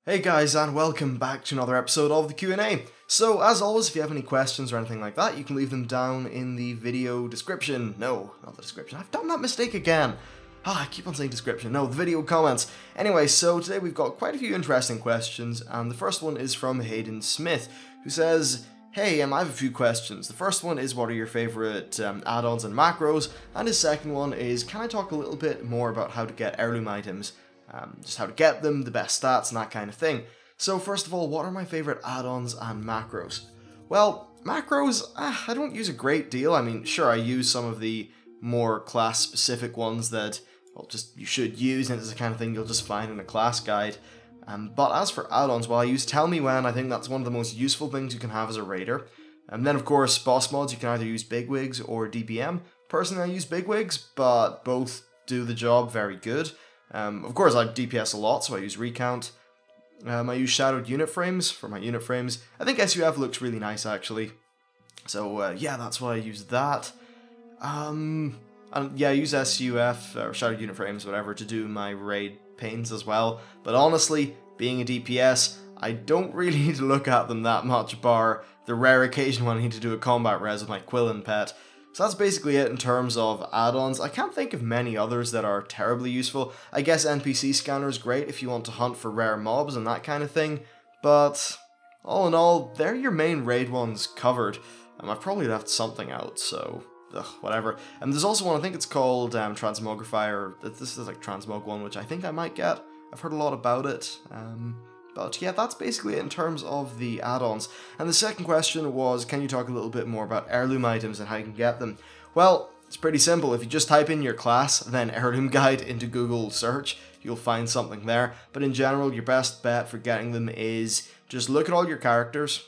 Hey guys, and welcome back to another episode of the Q&A. So, as always, if you have any questions or anything like that, you can leave them down in the video description. No, not the description. I've done that mistake again. I keep on saying description. No, the video comments. Anyway, so today we've got quite a few interesting questions, and the first one is from Hayden Smith, who says, hey, I have a few questions. The first one is, what are your favourite add-ons and macros? And his second one is, can I talk a little bit more about how to get heirloom items? Just how to get them, the best stats, and that kind of thing. So first of all, what are my favourite add-ons and macros? Well, macros, I don't use a great deal. I mean, sure, I use some of the more class-specific ones that, well, just you should use, and it's the kind of thing you'll just find in a class guide. But as for add-ons, well, I use Tell Me When. I think that's one of the most useful things you can have as a raider. And then, of course, boss mods, you can either use Bigwigs or DBM. Personally, I use Bigwigs, but both do the job very good. Of course, I DPS a lot, so I use Recount. I use Shadowed Unit Frames for my unit frames. I think SUF looks really nice, actually. So, yeah, that's why I use that. And yeah, I use SUF, or Shadowed Unit Frames, whatever, to do my raid pains as well. But honestly, being a DPS, I don't really need to look at them that much, bar the rare occasion when I need to do a combat res with my Quillen pet. So that's basically it in terms of add-ons. I can't think of many others that are terribly useful. I guess NPC Scanner is great if you want to hunt for rare mobs and that kind of thing, but all in all, they're your main raid ones covered. I've probably left something out, so whatever. And there's also one, I think it's called Transmogrify, or this is like Transmog one, which I think I might get. I've heard a lot about it. But yeah, that's basically it in terms of the add-ons. And the second question was, can you talk a little bit more about heirloom items and how you can get them? Well, it's pretty simple. If you just type in your class, then heirloom guide into Google search, you'll find something there. But in general, your best bet for getting them is just look at all your characters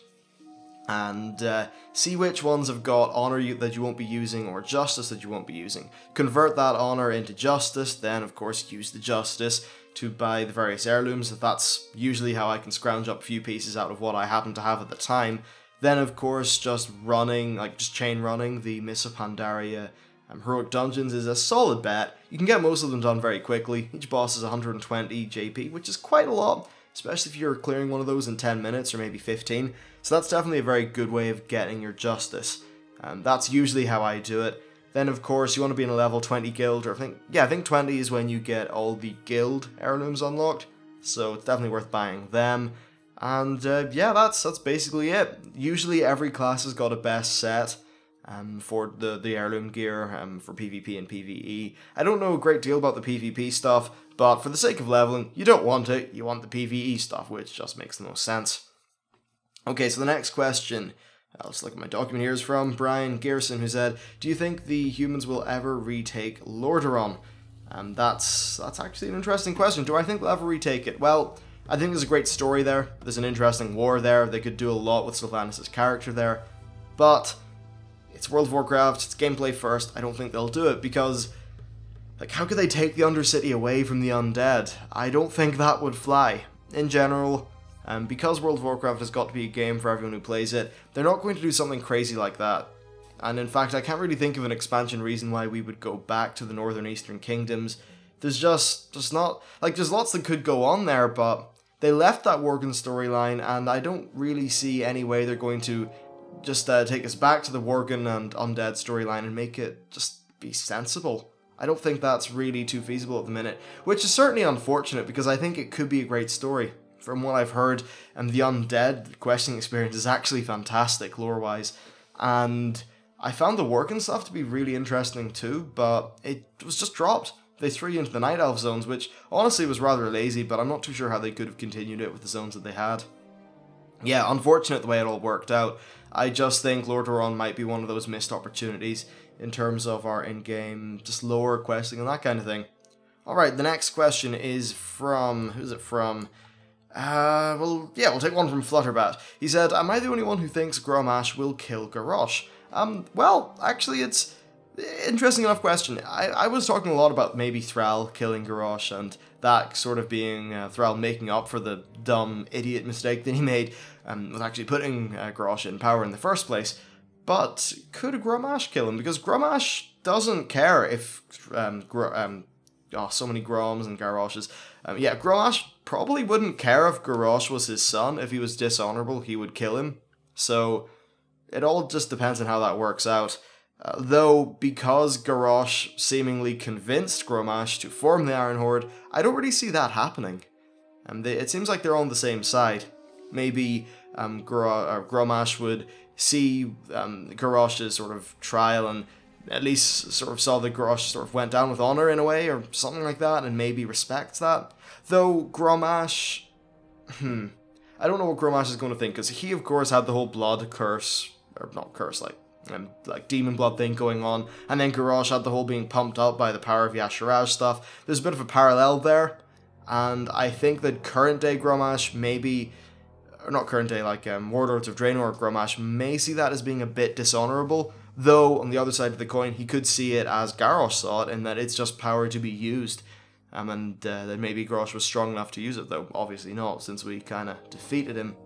and see which ones have got honor that you won't be using or justice that you won't be using. Convert that honor into justice, then of course use the justice to buy the various heirlooms. That's usually how I can scrounge up a few pieces out of what I happen to have at the time. Then of course just chain running the Miss of Pandaria heroic dungeons is a solid bet. You can get most of them done very quickly. Each boss is 120 JP, which is quite a lot, especially if you're clearing one of those in 10 minutes or maybe 15. So that's definitely a very good way of getting your justice. That's usually how I do it. Then of course you want to be in a level 20 guild, or I think 20 is when you get all the guild heirlooms unlocked. So it's definitely worth buying them. And yeah, that's basically it. Usually every class has got a best set for the heirloom gear for PvP and PvE. I don't know a great deal about the PvP stuff, but for the sake of leveling, you don't want it. You want the PvE stuff, which just makes the most sense. Okay, so the next question, let's look at my document here, is from Brian Gerson, who said, do you think the humans will ever retake Lordaeron? That's actually an interesting question. Do I think they'll ever retake it? Well, I think there's a great story there. There's an interesting war there. They could do a lot with Sylvanas' character there. But it's World of Warcraft. It's gameplay first. I don't think they'll do it because, like, how could they take the Undercity away from the undead? I don't think that would fly. In general, because World of Warcraft has got to be a game for everyone who plays it, they're not going to do something crazy like that. And in fact, I can't really think of an expansion reason why we would go back to the Northern Eastern Kingdoms. There's just not, like, there's lots that could go on there, but they left that Worgen storyline, and I don't really see any way they're going to just take us back to the Worgen and Undead storyline and make it just be sensible. I don't think that's really too feasible at the minute, which is certainly unfortunate because I think it could be a great story. From what I've heard, the Undead questing experience is actually fantastic lore-wise, and I found the Worgen stuff to be really interesting too, but it was just dropped. They threw you into the Night Elf zones, which honestly was rather lazy, but I'm not too sure how they could have continued it with the zones that they had. Yeah, unfortunate the way it all worked out. I just think Lordaeron might be one of those missed opportunities in terms of our in-game just lore, questing, and that kind of thing. Alright, the next question is from, who's it from? Well, yeah, we'll take one from Flutterbat. He said, am I the only one who thinks Grommash will kill Garrosh? Well, actually, it's interesting enough question. I was talking a lot about maybe Thrall killing Garrosh and that sort of being Thrall making up for the dumb idiot mistake that he made with actually putting Garrosh in power in the first place. But could Grommash kill him? Because Grommash doesn't care if oh, so many Groms and Garroshes. Yeah, Grommash probably wouldn't care if Garrosh was his son. If he was dishonorable, he would kill him. So it all just depends on how that works out. Though, because Garrosh seemingly convinced Grommash to form the Iron Horde, I don't really see that happening. It seems like they're on the same side. Maybe Grommash would see Garrosh's sort of trial and at least sort of saw that Garrosh sort of went down with honor in a way, or something like that, and maybe respects that. Though Grommash, I don't know what Grommash is going to think, because he of course had the whole blood curse, or not curse, like demon blood thing going on, and then Garrosh had the whole being pumped up by the power of Yasharaj stuff. There's a bit of a parallel there, and I think that current day Grommash maybe, or not current day, like Warlords of Draenor Grommash may see that as being a bit dishonorable. Though, on the other side of the coin, he could see it as Garrosh saw it, and that it's just power to be used. And that maybe Garrosh was strong enough to use it, though obviously not, since we kind of defeated him.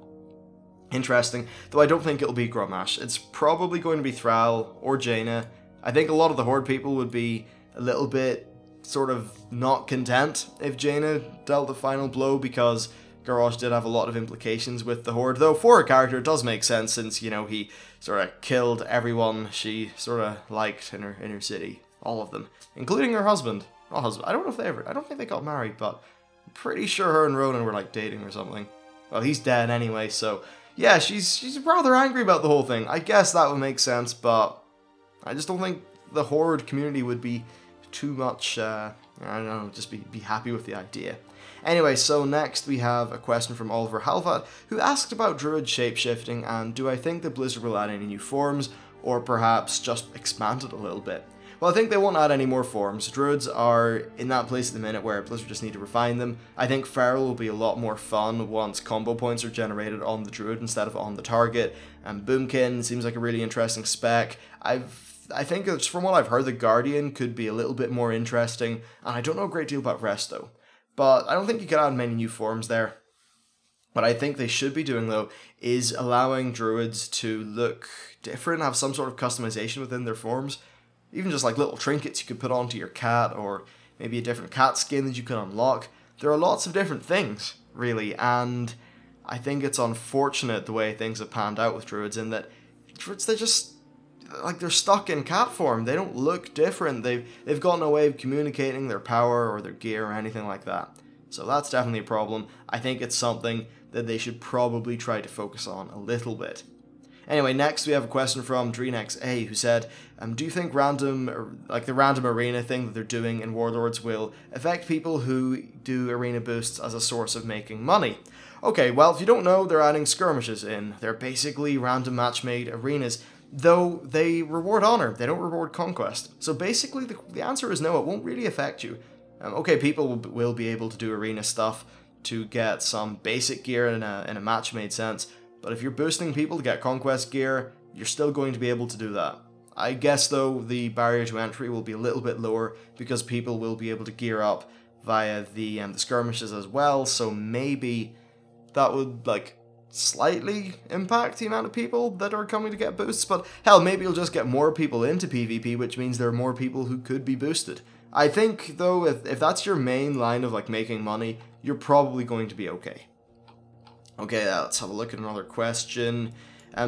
Interesting, though I don't think it'll be Grommash. It's probably going to be Thrall or Jaina. I think a lot of the Horde people would be a little bit sort of not content if Jaina dealt the final blow, because Garrosh did have a lot of implications with the Horde, though for a character it does make sense, since, you know, he sort of killed everyone she sort of liked in her city. All of them. Including her husband. Not husband. I don't know if I don't think they got married, but I'm pretty sure her and Ronan were like dating or something. Well, he's dead anyway, so yeah, she's rather angry about the whole thing. I guess that would make sense, but I just don't think the Horde community would be too much, I don't know, just be happy with the idea. Anyway, so next we have a question from Oliver Halvat, who asked about Druid shapeshifting, and do I think that Blizzard will add any new forms, or perhaps just expand it a little bit? Well, I think they won't add any more forms. Druids are in that place at the minute where Blizzard just need to refine them. I think Feral will be a lot more fun once combo points are generated on the Druid instead of on the target. And Boomkin seems like a really interesting spec. I think it's, from what I've heard, the Guardian could be a little bit more interesting, and I don't know a great deal about Resto. But I don't think you can add many new forms there. What I think they should be doing, though, is allowing Druids to look different, have some sort of customization within their forms. Even just like little trinkets you could put onto your cat, or maybe a different cat skin that you can unlock. There are lots of different things, really, and I think it's unfortunate the way things have panned out with Druids, in that Druids, they just, like, they're stuck in cat form. They don't look different. They've got no way of communicating their power or their gear or anything like that. So that's definitely a problem. I think it's something that they should probably try to focus on a little bit. Anyway, next we have a question from DreamXA, who said, do you think the random arena thing that they're doing in Warlords will affect people who do arena boosts as a source of making money? Okay, well, if you don't know, they're adding skirmishes in. They're basically random match-made arenas, though they reward honor, they don't reward conquest. So basically the answer is no, it won't really affect you. Okay, people will be able to do arena stuff to get some basic gear in a match-made sense, but if you're boosting people to get conquest gear, you're still going to be able to do that. I guess, though, the barrier to entry will be a little bit lower because people will be able to gear up via the skirmishes as well, so maybe that would, like, slightly impact the amount of people that are coming to get boosts, but hell, maybe you'll just get more people into PvP, which means there are more people who could be boosted. I think, though, if that's your main line of, like, making money, you're probably going to be okay. Okay, let's have a look at another question.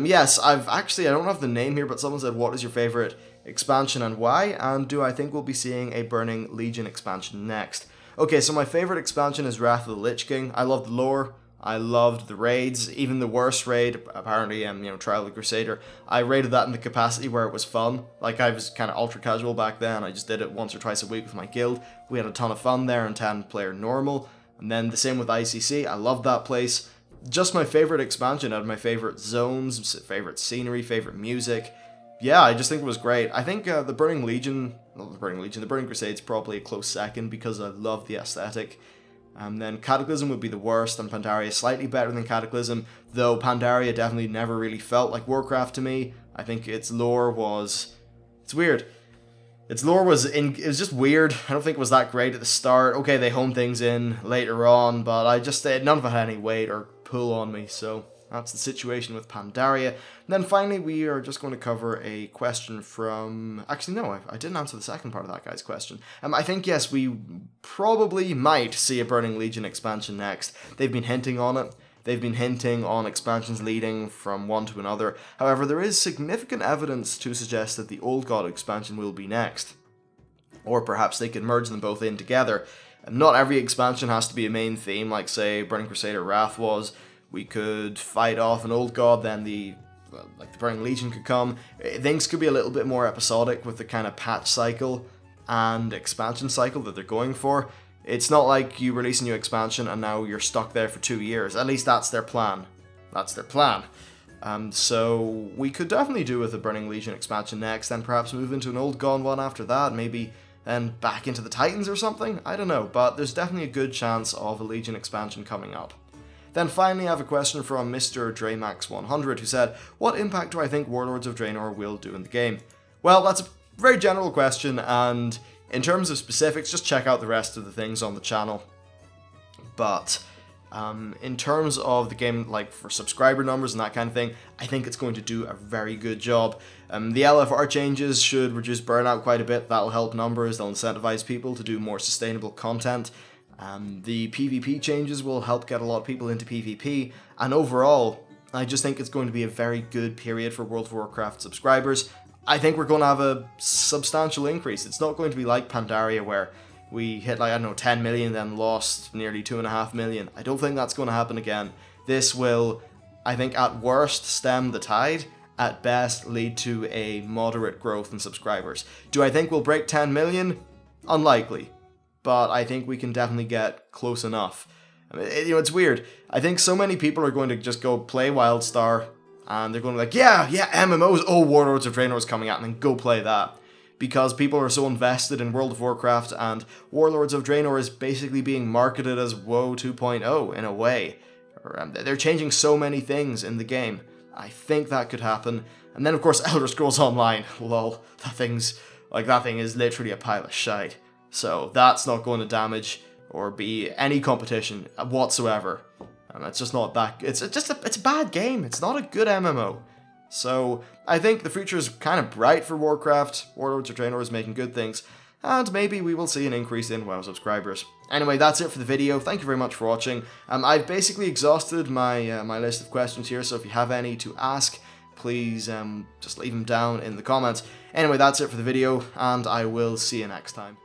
Yes, I don't have the name here, but someone said, what is your favorite expansion and why? And do I think we'll be seeing a Burning Legion expansion next? Okay, so my favorite expansion is Wrath of the Lich King. I love the lore. I loved the raids, even the worst raid, apparently, Trial of the Crusader. I raided that in the capacity where it was fun. Like, I was kind of ultra casual back then. I just did it once or twice a week with my guild. We had a ton of fun there in 10-player normal. And then the same with ICC. I loved that place. Just my favorite expansion out of my favorite zones, favorite scenery, favorite music. Yeah, I just think it was great. I think the Burning Crusade's probably a close second because I love the aesthetic. Then Cataclysm would be the worst, and Pandaria slightly better than Cataclysm, though Pandaria definitely never really felt like Warcraft to me. I think its lore was... it's weird. Its lore was it was just weird. I don't think it was that great at the start. Okay, they honed things in later on, but none of it had any weight or pull on me, so I That's the situation with Pandaria. And then finally, we are just going to cover a question from... Actually, no, I didn't answer the second part of that guy's question. I think, yes, we probably might see a Burning Legion expansion next. They've been hinting on it. They've been hinting on expansions leading from one to another. However, there is significant evidence to suggest that the Old God expansion will be next. Or perhaps they could merge them both in together. Not every expansion has to be a main theme, like, say, Burning Crusader Wrath was. We could fight off an Old God, then the Burning Legion could come. Things could be a little bit more episodic with the kind of patch cycle and expansion cycle that they're going for. It's not like you release a new expansion and now you're stuck there for 2 years. At least that's their plan. That's their plan. So we could definitely do with a Burning Legion expansion next, then perhaps move into an Old God one after that, maybe then back into the Titans or something? I don't know, but there's definitely a good chance of a Legion expansion coming up. Then finally I have a question from Mr. Dramax100 who said, what impact do I think Warlords of Draenor will do in the game? Well, that's a very general question, and in terms of specifics, just check out the rest of the things on the channel. But in terms of the game, like for subscriber numbers and that kind of thing, I think it's going to do a very good job. The LFR changes should reduce burnout quite a bit. That'll help numbers, they'll incentivize people to do more sustainable content. The PvP changes will help get a lot of people into PvP, and overall, I just think it's going to be a very good period for World of Warcraft subscribers. I think we're going to have a substantial increase. It's not going to be like Pandaria where we hit, like, I don't know, 10 million, then lost nearly 2.5 million. I don't think that's going to happen again. This will, I think, at worst stem the tide, at best lead to a moderate growth in subscribers. Do I think we'll break 10 million? Unlikely. But I think we can definitely get close enough. I mean, it's weird. I think so many people are going to just go play WildStar, and they're going to be like, yeah, MMOs, oh, Warlords of Draenor is coming out, and then go play that. Because people are so invested in World of Warcraft, and Warlords of Draenor is basically being marketed as WoW 2.0 in a way. They're changing so many things in the game. I think that could happen. And then, of course, Elder Scrolls Online. Lol, that thing is literally a pile of shite. So that's not going to damage or be any competition whatsoever. It's just not that. It's a bad game. It's not a good MMO. So I think the future is kind of bright for Warcraft. Warlords of Draenor is making good things, and maybe we will see an increase in WoW subscribers. Anyway, that's it for the video. Thank you very much for watching. I've basically exhausted my my list of questions here. So if you have any to ask, please just leave them down in the comments. Anyway, that's it for the video, and I will see you next time.